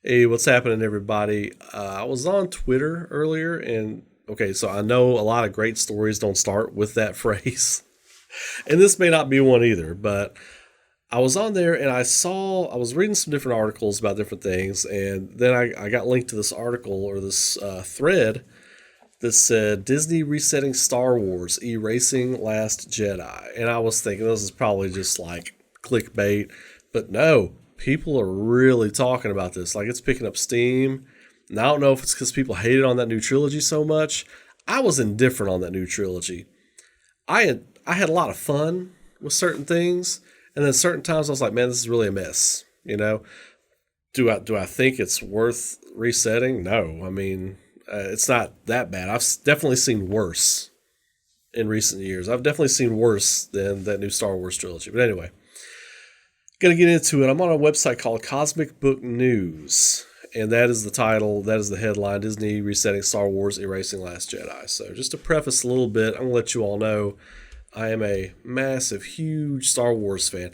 Hey, what's happening, everybody? I was on Twitter earlier, and okay, so I know a lot of great stories don't start with that phrase, and this may not be one either, but I was on there and I was reading some different articles about different things, and then I got linked to this article or this thread that said Disney resetting Star Wars, erasing Last Jedi. And I was thinking this is probably just like clickbait, but no, people are really talking about this. Like it's picking up steam. And I don't know if it's because people hated on that new trilogy so much. I was indifferent on that new trilogy. I had a lot of fun with certain things, and then certain times I was like, man, this is really a mess. Do I think it's worth resetting? No. I mean, it's not that bad. I've definitely seen worse in recent years. I've definitely seen worse than that new Star Wars trilogy. But anyway, gonna get into it. I'm on a website called Cosmic Book News, and that is the title. That is the headline: Disney resetting Star Wars, erasing Last Jedi. So just to preface a little bit, I'm gonna let you all know I am a massive, huge Star Wars fan.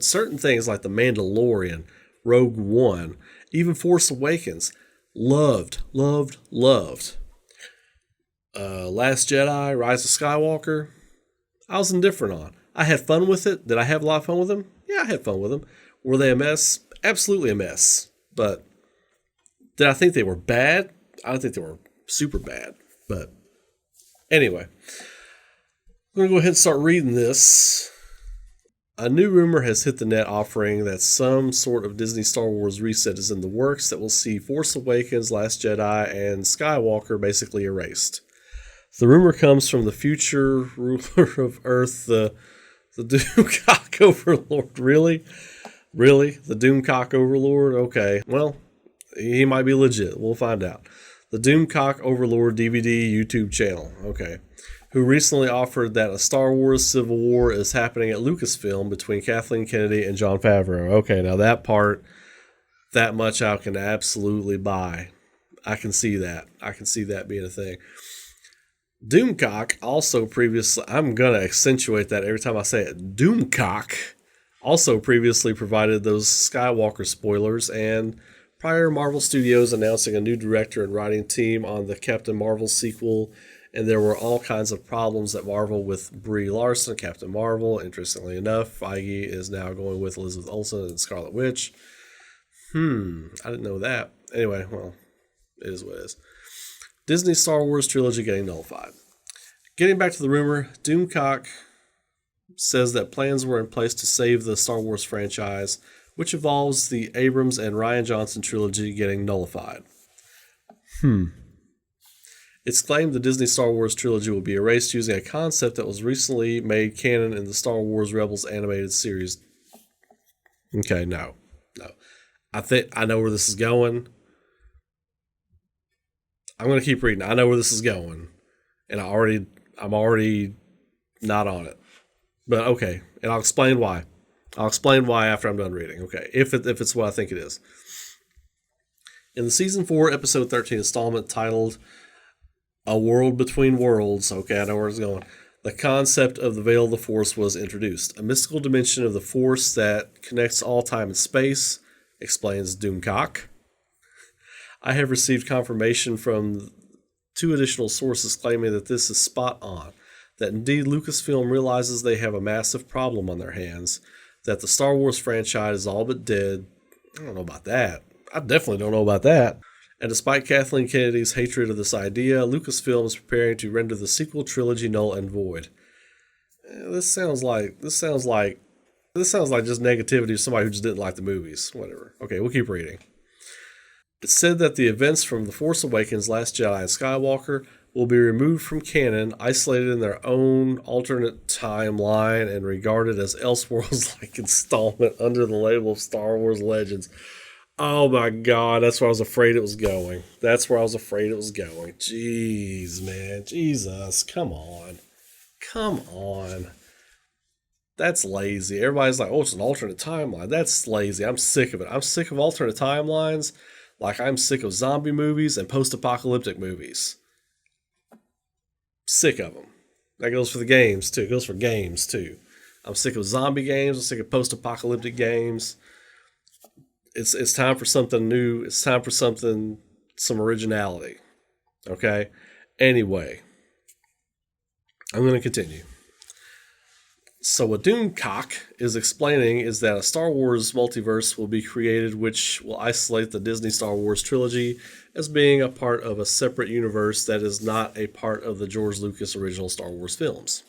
Certain things like The Mandalorian, Rogue One, even Force Awakens, loved, loved, loved. Last Jedi, Rise of Skywalker, I was indifferent on. I had fun with it. Did I have a lot of fun with them? Yeah, I had fun with them. Were they a mess? Absolutely a mess. But did I think they were bad? I don't think they were super bad. But anyway, I'm going to go ahead and start reading this. A new rumor has hit the net offering that some sort of Disney Star Wars reset is in the works that will see Force Awakens, Last Jedi, and Skywalker basically erased. The rumor comes from the future ruler of Earth, the Doomcock Overlord. Really? Really? The Doomcock Overlord? Okay. Well, he might be legit. We'll find out. The Doomcock Overlord DVD YouTube channel. Okay. Who recently offered that a Star Wars Civil War is happening at Lucasfilm between Kathleen Kennedy and Jon Favreau. Okay, now that part, that much I can absolutely buy. I can see that. I can see that being a thing. Doomcock also previously, I'm going to accentuate that every time I say it. Doomcock also previously provided those Skywalker spoilers, and prior Marvel Studios announcing a new director and writing team on the Captain Marvel sequel, and there were all kinds of problems at Marvel with Brie Larson, Captain Marvel. Interestingly enough, Feige is now going with Elizabeth Olsen and Scarlet Witch. I didn't know that. Anyway, well, it is what it is. Disney Star Wars trilogy getting nullified. Getting back to the rumor, Doomcock says that plans were in place to save the Star Wars franchise, which involves the Abrams and Rian Johnson trilogy getting nullified. It's claimed the Disney Star Wars trilogy will be erased using a concept that was recently made canon in the Star Wars Rebels animated series. Okay, no. I think I know where this is going. I'm going to keep reading. I know where this is going, and I'm already not on it. But okay, and I'll explain why. I'll explain why after I'm done reading. Okay, if it's what I think it is. In the season 4, episode 13 installment titled "A World Between Worlds," okay, I know where it's going. The concept of the Veil of the Force was introduced, a mystical dimension of the Force that connects all time and space, explains Doomcock. I have received confirmation from 2 additional sources claiming that this is spot on, that indeed Lucasfilm realizes they have a massive problem on their hands, that the Star Wars franchise is all but dead. I don't know about that. I definitely don't know about that. And despite Kathleen Kennedy's hatred of this idea, Lucasfilm is preparing to render the sequel trilogy null and void. This sounds like just negativity of somebody who just didn't like the movies. Whatever. Okay, we'll keep reading. It's said that the events from The Force Awakens, Last Jedi, and Skywalker will be removed from canon, isolated in their own alternate timeline, and regarded as Elseworlds-like installment under the label of Star Wars Legends. Oh my God, that's where I was afraid it was going. Jeez, man. Jesus, come on. That's lazy. Everybody's like, oh, it's an alternate timeline. That's lazy. I'm sick of it. I'm sick of alternate timelines. Like I'm sick of zombie movies and post-apocalyptic movies. Sick of them. That goes for the games too. It goes for games too. I'm sick of zombie games. I'm sick of post-apocalyptic games. It's time for something new. It's time for some originality. Okay. Anyway, I'm going to continue. So what Doomcock is explaining is that a Star Wars multiverse will be created which will isolate the Disney Star Wars trilogy as being a part of a separate universe that is not a part of the George Lucas original Star Wars films.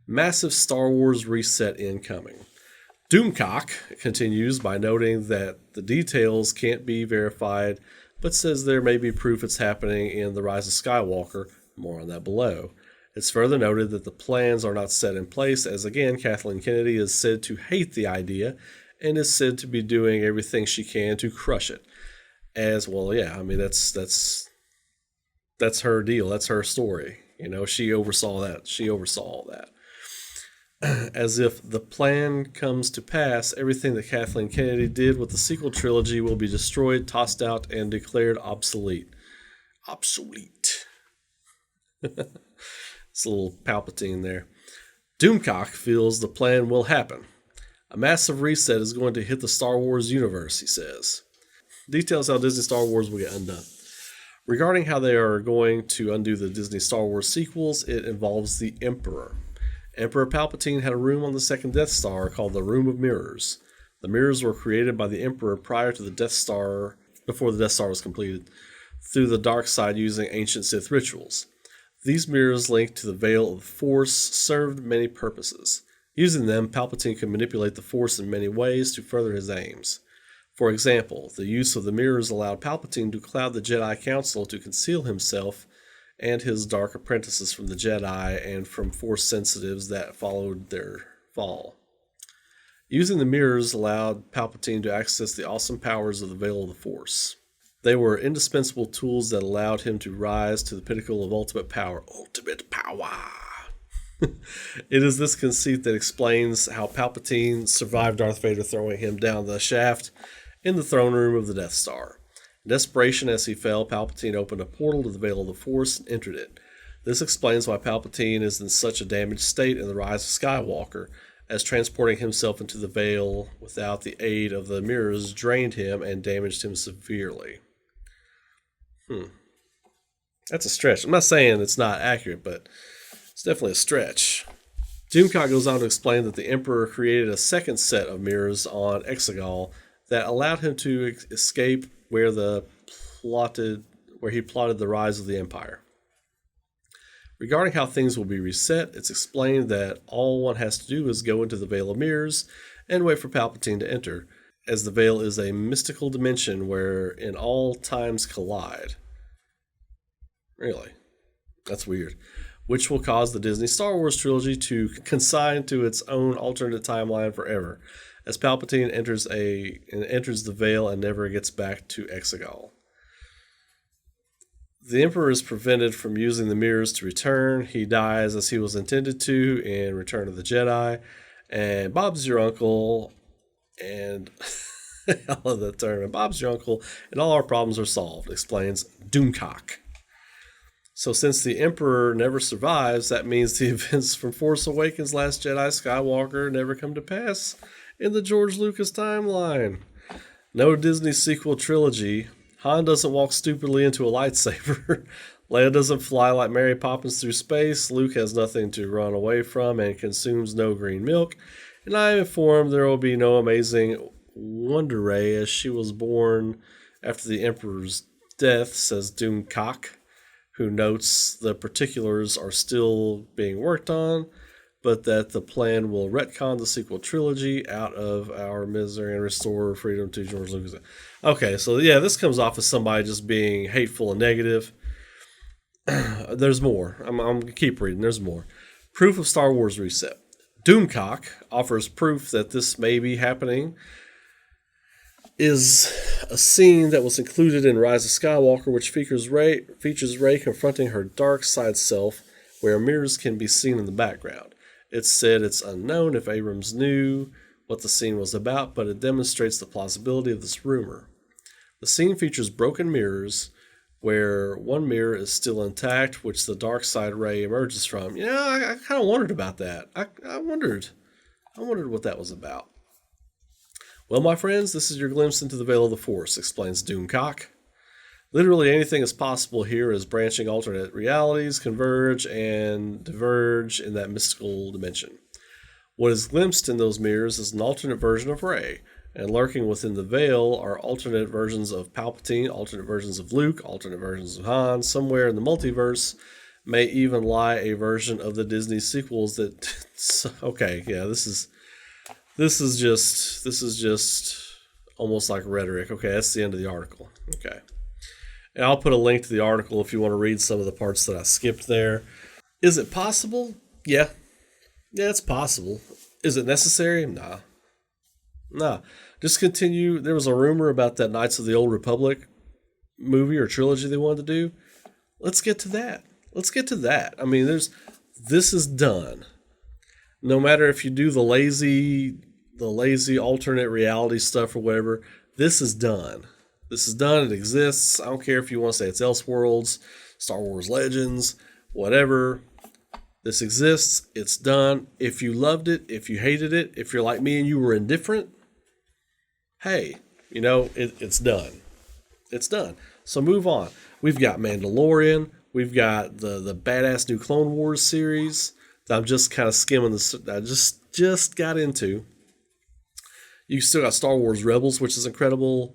Massive Star Wars reset incoming. Doomcock continues by noting that the details can't be verified, but says there may be proof it's happening in The Rise of Skywalker. More on that below. It's further noted that the plans are not set in place, as again, Kathleen Kennedy is said to hate the idea and is said to be doing everything she can to crush it. As well, yeah, I mean that's her deal. That's her story. You know, she oversaw that. She oversaw all that. As if the plan comes to pass, everything that Kathleen Kennedy did with the sequel trilogy will be destroyed, tossed out, and declared obsolete. Obsolete. It's a little Palpatine there. Doomcock feels the plan will happen. A massive reset is going to hit the Star Wars universe, he says. Details how Disney Star Wars will get undone. Regarding how they are going to undo the Disney Star Wars sequels, it involves the Emperor. Emperor Palpatine had a room on the second Death Star called the Room of Mirrors. The mirrors were created by the Emperor prior to the Death Star, before the Death Star was completed, through the dark side using ancient Sith rituals. These mirrors linked to the Veil of the Force served many purposes. Using them, Palpatine could manipulate the Force in many ways to further his aims. For example, the use of the mirrors allowed Palpatine to cloud the Jedi Council to conceal himself and his dark apprentices from the Jedi and from Force sensitives that followed their fall. Using the mirrors allowed Palpatine to access the awesome powers of the Veil of the Force. They were indispensable tools that allowed him to rise to the pinnacle of ultimate power. Ultimate power! It is this conceit that explains how Palpatine survived Darth Vader throwing him down the shaft in the throne room of the Death Star. In desperation as he fell, Palpatine opened a portal to the Veil of the Force and entered it. This explains why Palpatine is in such a damaged state in The Rise of Skywalker, as transporting himself into the Veil without the aid of the mirrors drained him and damaged him severely. That's a stretch. I'm not saying it's not accurate, but it's definitely a stretch. Doomcock goes on to explain that the Emperor created a second set of mirrors on Exegol that allowed him to escape where he plotted the rise of the Empire. Regarding how things will be reset, it's explained that all one has to do is go into the Veil of Mirrors and wait for Palpatine to enter, as the Veil is a mystical dimension wherein all times collide. Really? That's weird. Which will cause the Disney Star Wars trilogy to consign to its own alternate timeline forever, as Palpatine enters the Veil and never gets back to Exegol. The Emperor is prevented from using the mirrors to return. He dies as he was intended to in Return of the Jedi, and Bob's your uncle, and I love that term. And Bob's your uncle, and all our problems are solved, explains Doomcock. So since the Emperor never survives, that means the events from Force Awakens, Last Jedi, Skywalker never come to pass in the George Lucas timeline. No Disney sequel trilogy. Han doesn't walk stupidly into a lightsaber. Leia doesn't fly like Mary Poppins through space. Luke has nothing to run away from and consumes no green milk. And I am informed there will be no amazing Wonder Ray as she was born after the Emperor's death, says Doomcock, who notes the particulars are still being worked on, but that the plan will retcon the sequel trilogy out of our misery and restore freedom to George Lucas. Okay, so yeah, this comes off as somebody just being hateful and negative. There's more. I'm going to keep reading. There's more. Proof of Star Wars reset. Doomcock offers proof that this may be happening is a scene that was included in Rise of Skywalker, which features Rey confronting her dark side self, where mirrors can be seen in the background. It's said it's unknown if Abrams knew what the scene was about, but it demonstrates the plausibility of this rumor. The scene features broken mirrors, where one mirror is still intact, which the dark side Rey emerges from. You know, I kind of wondered about that. I wondered what that was about. Well, my friends, this is your glimpse into the veil of the Force, explains Doomcock. Literally anything is possible here as branching alternate realities converge and diverge in that mystical dimension. What is glimpsed in those mirrors is an alternate version of Rey, and lurking within the veil are alternate versions of Palpatine, alternate versions of Luke, alternate versions of Han. Somewhere in the multiverse may even lie a version of the Disney sequels that. Okay, yeah, this is just almost like rhetoric. Okay, that's the end of the article. Okay. And I'll put a link to the article if you want to read some of the parts that I skipped there. Is it possible? Yeah. Yeah, it's possible. Is it necessary? Nah. Nah. Just continue. There was a rumor about that Knights of the Old Republic movie or trilogy they wanted to do. Let's get to that. Let's get to that. I mean, this is done. No matter if you do the lazy alternate reality stuff or whatever, this is done. This is done. It exists. I don't care if you want to say it's Elseworlds, Star Wars Legends, whatever. This exists. It's done. If you loved it, if you hated it, if you're like me and you were indifferent, hey, it's done. It's done. So move on. We've got Mandalorian. We've got the badass new Clone Wars series that I'm just kind of skimming. I just got into. You still got Star Wars Rebels, which is incredible.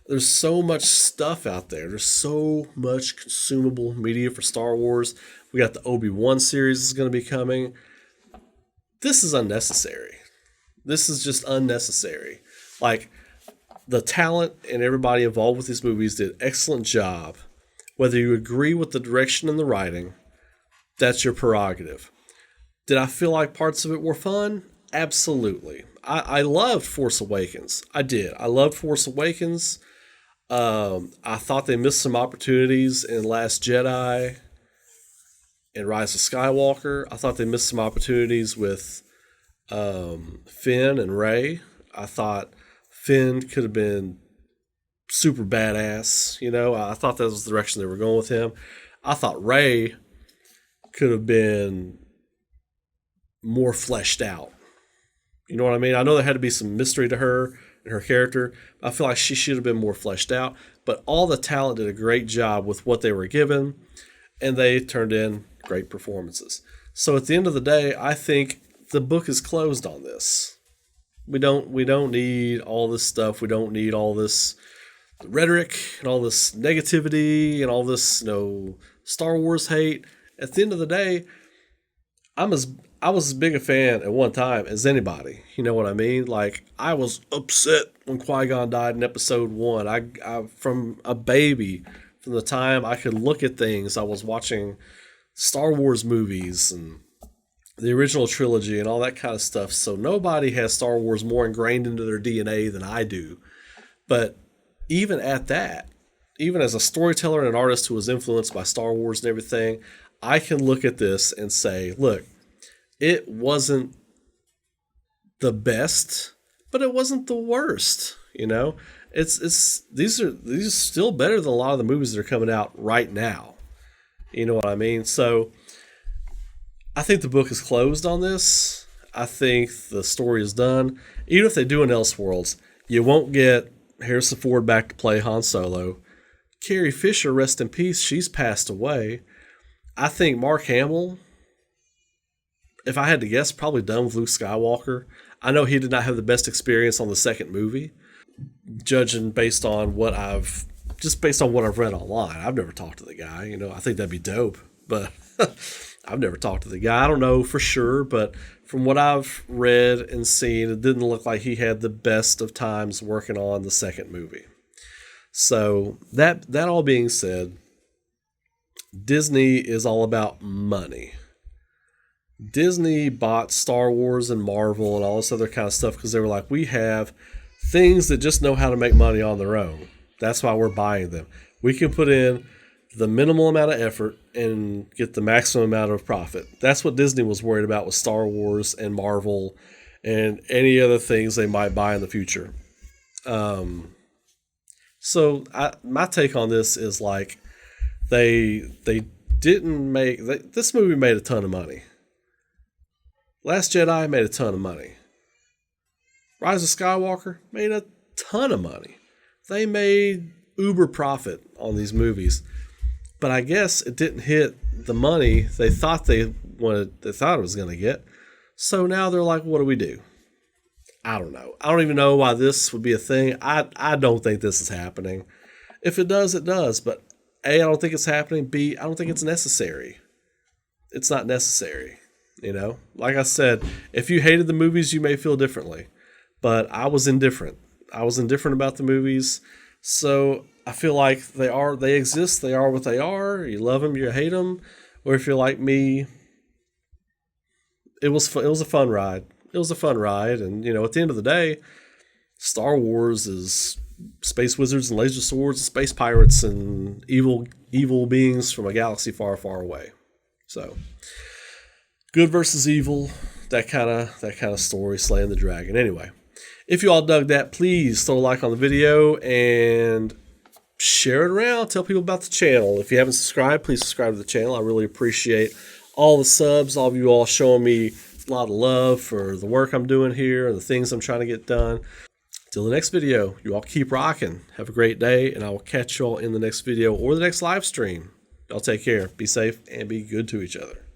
There's so much stuff out there. There's so much consumable media for Star Wars. We got the Obi-Wan series is going to be coming. This is unnecessary. This is just unnecessary. Like, the talent and everybody involved with these movies did an excellent job. Whether you agree with the direction and the writing, that's your prerogative. Did I feel like parts of it were fun? Absolutely. I loved Force Awakens. I did. I loved Force Awakens. I thought they missed some opportunities in Last Jedi and Rise of Skywalker. I thought they missed some opportunities with Finn and Rey. I thought Finn could have been super badass. I thought that was the direction they were going with him. I thought Rey could have been more fleshed out. You know what I mean? I know there had to be some mystery to her and her character. I feel like she should have been more fleshed out. But all the talent did a great job with what they were given, and they turned in great performances. So at the end of the day, I think the book is closed on this. We don't need all this stuff. We don't need all this rhetoric and all this negativity and all this Star Wars hate. At the end of the day, I was as big a fan at one time as anybody. You know what I mean? Like, I was upset when Qui-Gon died in episode 1. I from a baby, from the time I could look at things, I was watching Star Wars movies and the original trilogy and all that kind of stuff. So nobody has Star Wars more ingrained into their DNA than I do. But even at that, even as a storyteller and an artist who was influenced by Star Wars and everything, I can look at this and say, look, it wasn't the best, but it wasn't the worst. These are still better than a lot of the movies that are coming out right now. You know what I mean? So I think the book is closed on this. I think the story is done. Even if they do an Elseworlds, you won't get Harrison Ford back to play Han Solo. Carrie Fisher, rest in peace, she's passed away. I think Mark Hamill, if I had to guess, probably done with Luke Skywalker. I know he did not have the best experience on the second movie, judging based on what I've read online. I've never talked to the guy. I think that'd be dope, but I've never talked to the guy. I don't know for sure, but from what I've read and seen, it didn't look like he had the best of times working on the second movie. So that all being said, Disney is all about money. Disney bought Star Wars and Marvel and all this other kind of stuff because they were like, we have things that just know how to make money on their own. That's why we're buying them. We can put in the minimal amount of effort and get the maximum amount of profit. That's what Disney was worried about with Star Wars and Marvel and any other things they might buy in the future. So my take on this is like they didn't make... this movie made a ton of money. Last Jedi made a ton of money. Rise of Skywalker made a ton of money. They made uber profit on these movies. But I guess it didn't hit the money they thought it was going to get. So now they're like, what do we do? I don't know. I don't even know why this would be a thing. I don't think this is happening. If it does, it does. But A, I don't think it's happening. B, I don't think it's necessary. It's not necessary. You know, like I said, if you hated the movies, you may feel differently. But I was indifferent. I was indifferent about the movies. So I feel like they exist. They are what they are. You love them, you hate them. Or if you're like me, it was a fun ride. It was a fun ride. And, you know, at the end of the day, Star Wars is space wizards and laser swords and space pirates and evil beings from a galaxy far, far away. So, good versus evil, that kind of story, slaying the dragon. Anyway, if you all dug that, please throw a like on the video and share it around. Tell people about the channel. If you haven't subscribed, please subscribe to the channel. I really appreciate all the subs, all of you all showing me a lot of love for the work I'm doing here and the things I'm trying to get done. Till the next video, you all keep rocking. Have a great day, and I will catch you all in the next video or the next live stream. Y'all take care. Be safe and be good to each other.